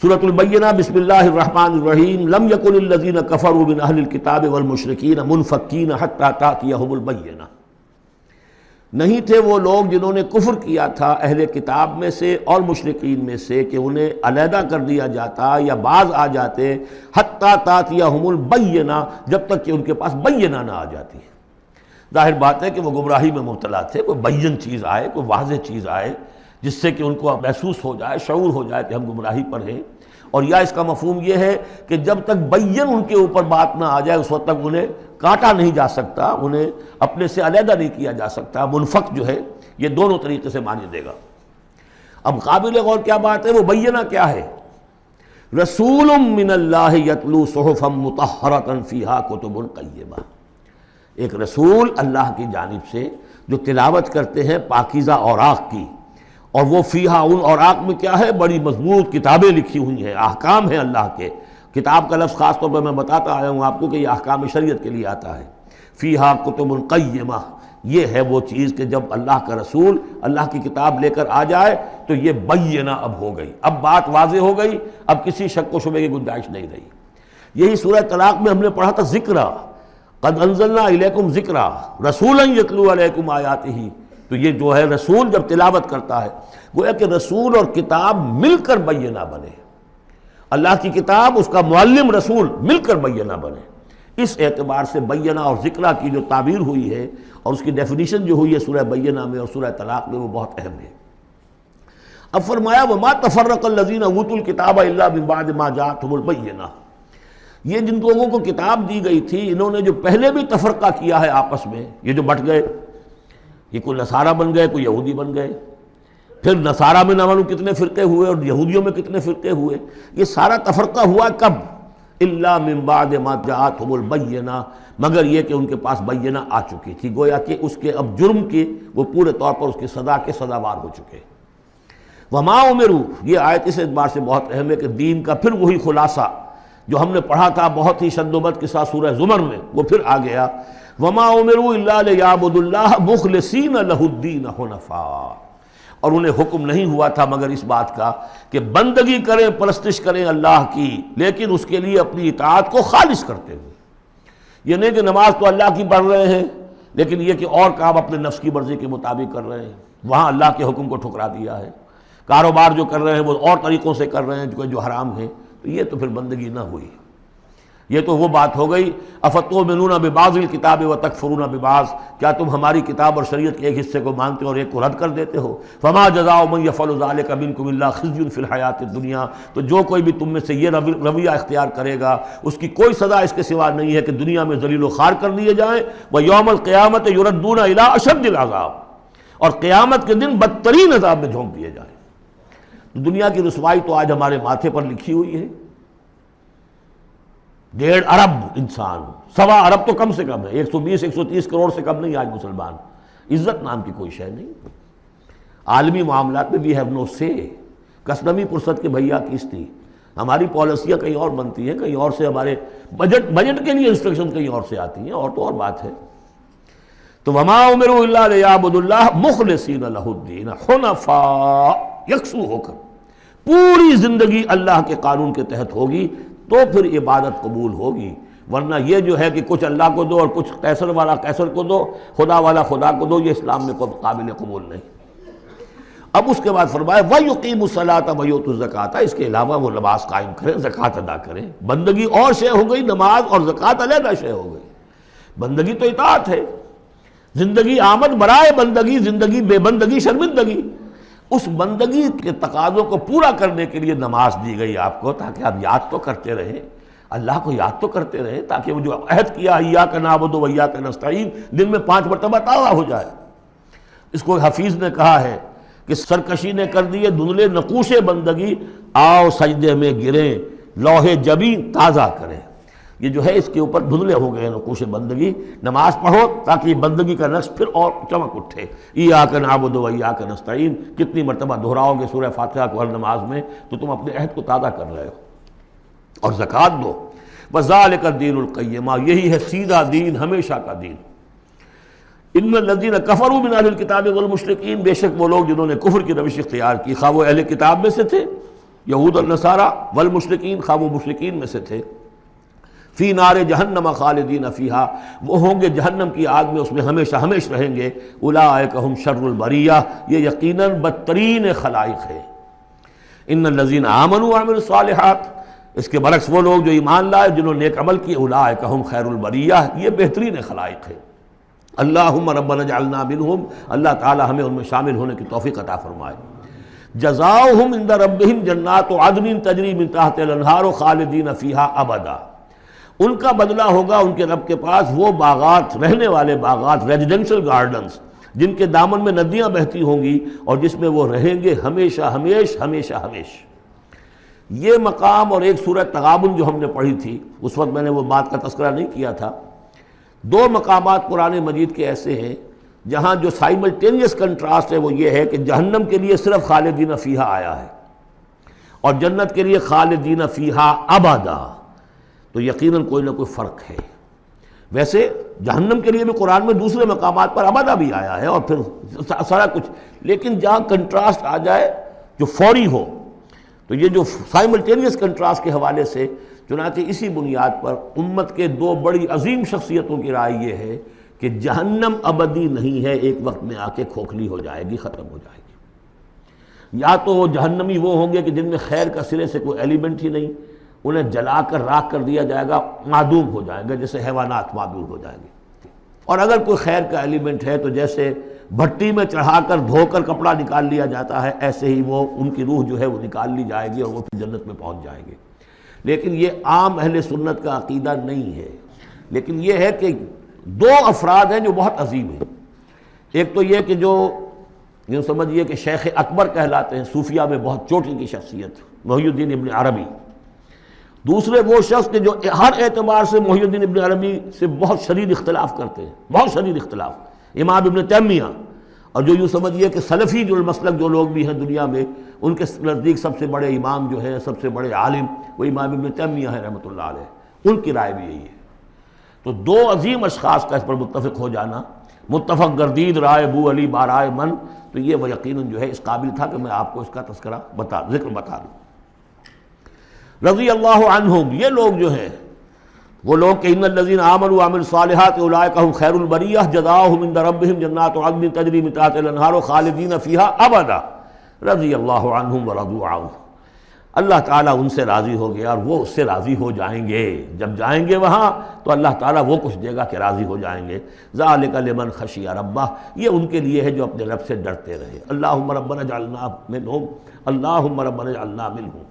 سورۃ البینہ بسم اللہ الرحمن الرحیم لم یکن الذین کفروا من اہل الکتاب والمشرکین منفکین حتی تأتیہم البینہ، نہیں تھے وہ لوگ جنہوں نے کفر کیا تھا اہل کتاب میں سے اور مشرکین میں سے کہ انہیں علیحدہ کر دیا جاتا یا باز آ جاتے حتی تأتیہم البینہ، جب تک کہ ان کے پاس بینہ نہ آ جاتی. ظاہر بات ہے کہ وہ گمراہی میں مبتلا تھے، کوئی بین چیز آئے، کوئی واضح چیز آئے جس سے کہ ان کو محسوس ہو جائے، شعور ہو جائے کہ ہم گمراہی پر ہیں. اور یا اس کا مفہوم یہ ہے کہ جب تک بین ان کے اوپر بات نہ آ جائے اس وقت تک انہیں کاٹا نہیں جا سکتا، انہیں اپنے سے علیحدہ نہیں کیا جا سکتا. منفک جو ہے یہ دونوں طریقے سے معنی دے گا. اب قابل غور کیا بات ہے، وہ بینہ کیا ہے؟ رسول من اللہ یتلو صحفا مطہرۃ فیہا کتب قیمہ، ایک رسول اللہ کی جانب سے جو تلاوت کرتے ہیں پاکیزہ اوراق کی، اور وہ فیہا، ان اوراق میں کیا ہے؟ بڑی مضبوط کتابیں لکھی ہوئی ہیں، احکام ہیں اللہ کے. کتاب کا لفظ خاص طور پر میں بتاتا آیا ہوں آپ کو کہ یہ احکام شریعت کے لیے آتا ہے. فیہا کتب قیمہ، یہ ہے وہ چیز کہ جب اللہ کا رسول اللہ کی کتاب لے کر آ جائے تو یہ بینہ اب ہو گئی، اب بات واضح ہو گئی، اب کسی شک و شبے کی گنجائش نہیں رہی. یہی سورہ طلاق میں ہم نے پڑھا تھا ذکرہ، قد انزلنا الیکم ذکرہ رسولا یتلو علیکم آیاتہ. تو یہ جو ہے رسول جب تلاوت کرتا ہے، گویا کہ رسول اور کتاب مل کر بینہ بنے، اللہ کی کتاب اس کا معلم رسول مل کر بینہ بنے. اس اعتبار سے بینہ اور ذکرہ کی جو تعبیر ہوئی ہے اور اس کی ڈیفینیشن جو ہوئی ہے سورہ بینہ میں اور سورہ طلاق میں، وہ بہت اہم ہے. اب فرمایا وما تفرق الذین اوتوا الکتاب الا من بعد ما جاءتهم البینہ، یہ جن لوگوں کو کتاب دی گئی تھی انہوں نے جو پہلے بھی تفرقہ کیا ہے آپس میں، یہ جو بٹ گئے، یہ کوئی نصارہ بن گئے، کوئی یہودی بن گئے، پھر نصارہ میں نہ معلوم کتنے فرقے ہوئے اور یہودیوں میں کتنے فرقے ہوئے. یہ سارا تفرقہ ہوا کب؟ الا من بعد ما جاءتهم البینہ، مگر یہ کہ ان کے پاس بینہ آ چکی تھی. گویا کہ اس کے اب جرم کے وہ پورے طور پر اس کی سزا کے سزاوار ہو چکے. وما امروا، یہ آیت اس اعتبار سے بہت اہم ہے کہ دین کا پھر وہی خلاصہ جو ہم نے پڑھا تھا بہت ہی شد و بد کے ساتھ سورہ زمر میں، وہ پھر آ گیا. وما امروا الا لیعبدوا اللہ مخلصین لہ الدین حنفاء، اور انہیں حکم نہیں ہوا تھا مگر اس بات کا کہ بندگی کریں، پرستش کریں اللہ کی، لیکن اس کے لیے اپنی اطاعت کو خالص کرتے ہوئے. یہ نہیں کہ نماز تو اللہ کی پڑھ رہے ہیں لیکن یہ کہ اور کام اپنے نفس کی مرضی کے مطابق کر رہے ہیں، وہاں اللہ کے حکم کو ٹھکرا دیا ہے. کاروبار جو کر رہے ہیں وہ اور طریقوں سے کر رہے ہیں جو حرام ہیں، تو یہ تو پھر بندگی نہ ہوئی. یہ تو وہ بات ہو گئی افتؤمنون ببعض الکتاب وتکفرون ببعض، کیا تم ہماری کتاب اور شریعت کے ایک حصے کو مانتے ہو اور ایک کو رد کر دیتے ہو. فما جزاء من یفعل ذلک منکم الا خزی فی الحیاۃ الدنیا، تو جو کوئی بھی تم میں سے یہ رویہ اختیار کرے گا اس کی کوئی سزا اس کے سوا نہیں ہے کہ دنیا میں ذلیل و خوار کر دیے جائیں، ویوم القیامۃ یردون الی اشد العذاب، اور قیامت کے دن بدترین عذاب میں جھونک دیے جائیں. دنیا کی رسوائی تو آج ہمارے ماتھے پر لکھی ہوئی ہے. 1.5 ارب انسان، 1.25 ارب تو کم سے کم ہے، 120-130 کروڑ سے کم نہیں آج مسلمان. عزت نام کی کوئی شے نہیں. عالمی معاملات میں وی ہیو نو سے. کسنوی پرست کے بھیا کس تھی، ہماری پالیسیاں کہیں اور بنتی ہیں، کہیں اور سے ہمارے بجٹ کے لیے انسٹرکشن کہیں اور سے آتی ہیں، اور تو اور بات ہے. تو وما امروا الا لیعبدوا اللہ مخلصین لہ الدین حنفاء، یکسو ہو کر پوری زندگی اللہ کے قانون کے تحت ہوگی تو پھر عبادت قبول ہوگی. ورنہ یہ جو ہے کہ کچھ اللہ کو دو اور کچھ قیصر والا قیصر کو دو، خدا والا خدا کو دو، یہ اسلام میں قابل قبول نہیں. اب اس کے بعد فرمایا وَيُقِيمُ الصَّلَاةَ وَيُؤْتُ الزَّكَاةَ، اس کے علاوہ وہ نماز قائم کریں، زکوٰۃ ادا کریں. بندگی اور شے ہو گئی، نماز اور زکوٰۃ علیحدہ شے ہو گئی. بندگی تو اطاعت ہے، زندگی آمد برائے بندگی، زندگی بے بندگی شرمندگی. اس بندگی کے تقاضوں کو پورا کرنے کے لیے نماز دی گئی آپ کو، تاکہ آپ یاد تو کرتے رہیں، اللہ کو یاد تو کرتے رہیں، تاکہ وہ جو عہد کیا ایاک نعبد و ایاک نستعین دن میں 5 مرتبہ تازہ ہو جائے. اس کو حفیظ نے کہا ہے کہ سرکشی نے کر دیے دھندلے نقوش بندگی، آؤ سجدے میں گریں، لوح جبین تازہ کریں. یہ جو ہے اس کے اوپر دھندلے ہو گئے نقوش بندگی. نماز پڑھو تاکہ بندگی کا نقش پھر اور چمک اٹھے. ایاک نعبد و ایاک نستعین کتنی مرتبہ دہراؤ گے سورہ فاتحہ کو ہر نماز میں تو تم اپنے عہد کو تازہ کر رہے ہو. اور زکوٰۃ دو. وذالک الدین القیمہ، یہی ہے سیدھا دین، ہمیشہ کا دین. ان الذین کفروا من اہل الکتاب والمشرکین، بے شک وہ لوگ جنہوں نے کفر کی روش اختیار کی، خواہ وہ اہل کتاب میں سے تھے یہود اور نصارہ والمشرکین، خواہ وہ مشرکین میں سے تھے، فی نار جہنم خالدین فیہا، وہ ہوں گے جہنم کی آگ میں، اس میں ہمیشہ ہمیشہ رہیں گے، اولئک ہم شر البریہ، یہ یقیناً بدترین خلائق ہے۔ ان الذین آمنوا وعملوا الصالحات، اس کے برعکس وہ لوگ جو ایمان لائے، جنہوں نے نیک عمل کیے، اولئک ہم خیر البریہ، یہ بہترین خلائق ہے۔ اللہم ربنا اجعلنا منہم، اللہ تعالی ہمیں ان میں شامل ہونے کی توفیق عطا فرمائے۔ جزاؤہم عند ربہم جنات عدن تجری من تحتہا الانہار خالدین فیہا ابدا، ان کا بدلہ ہوگا ان کے رب کے پاس وہ باغات، رہنے والے باغات، ریزیڈنشل گارڈنز، جن کے دامن میں ندیاں بہتی ہوں گی اور جس میں وہ رہیں گے ہمیشہ ہمیش ہمیشہ ہمیش۔ یہ مقام اور ایک سورہ تغابن جو ہم نے پڑھی تھی، اس وقت میں نے وہ بات کا تذکرہ نہیں کیا تھا، دو مقامات قرآن مجید کے ایسے ہیں جہاں جو سائملٹینیس کنٹراسٹ ہے وہ یہ ہے کہ جہنم کے لیے صرف خالدین فیہا آیا ہے اور جنت کے لیے خالدین فیہا ابدا، تو یقیناً کوئی نہ کوئی فرق ہے۔ ویسے جہنم کے لیے بھی قرآن میں دوسرے مقامات پر ابدا بھی آیا ہے اور پھر سارا کچھ، لیکن جہاں کنٹراسٹ آ جائے جو فوری ہو، تو یہ جو سائملٹینیس کنٹراسٹ کے حوالے سے چنانچہ اسی بنیاد پر امت کے دو بڑی عظیم شخصیتوں کی رائے یہ ہے کہ جہنم ابدی نہیں ہے، ایک وقت میں آ کے کھوکھلی ہو جائے گی، ختم ہو جائے گی۔ یا تو جہنمی وہ ہوں گے کہ جن میں خیر کا سرے سے کوئی ایلیمنٹ ہی نہیں، انہیں جلا کر راکھ کر دیا جائے گا، معدوم ہو جائے گا، جیسے حیوانات معدوم ہو جائیں گے۔ اور اگر کوئی خیر کا ایلیمنٹ ہے تو جیسے بھٹی میں چڑھا کر دھو کر کپڑا نکال لیا جاتا ہے، ایسے ہی وہ ان کی روح جو ہے وہ نکال لی جائے گی اور وہ پھر جنت میں پہنچ جائیں گے۔ لیکن یہ عام اہل سنت کا عقیدہ نہیں ہے، لیکن یہ ہے کہ دو افراد ہیں جو بہت عظیم ہیں۔ ایک تو یہ کہ جو یوں سمجھیے کہ شیخ اکبر کہلاتے ہیں، صوفیہ میں بہت چوٹی کی شخصیت، محی الدین ابن عربی۔ دوسرے وہ شخص کہ جو ہر اعتبار سے محی الدین ابن عربی سے بہت شدید اختلاف کرتے ہیں، بہت شدید اختلاف، امام ابن تیمیہ، اور جو یوں سمجھیے کہ سلفی جو المسلک جو لوگ بھی ہیں دنیا میں، ان کے نزدیک سب سے بڑے امام جو ہیں، سب سے بڑے عالم وہ امام ابن تیمیہ ہیں رحمۃ اللہ علیہ، ان کی رائے بھی یہی ہے۔ تو دو عظیم اشخاص کا اس پر متفق ہو جانا، متفق گردید رائے بو علی بارائے من، تو یہ وہ یقیناً جو ہے اس قابل تھا کہ میں آپ کو اس کا تذکرہ ذکر بتا دوں۔ رضی اللہ عنہم، یہ لوگ جو ہیں وہ لوگ کہ ان الذین آمنوا وعملوا الصالحات اولئک هم خیر البریہ جزاؤہم عند ربہم جنات عدن تجری من تحتہا الانہار خالدین فیہا ابدا رضی اللہ عنہم ورضوا عنہ، اللہ تعالیٰ ان سے راضی ہو گیا اور وہ اس سے راضی ہو جائیں گے۔ جب جائیں گے وہاں تو اللہ تعالیٰ وہ کچھ دے گا کہ راضی ہو جائیں گے۔ ذالک لمن خشی ربہ، یہ ان کے لیے ہے جو اپنے رب سے ڈرتے رہے۔ اللہم ربنا اجعلنا منہم، اللہم ربنا اجعلنا منہم۔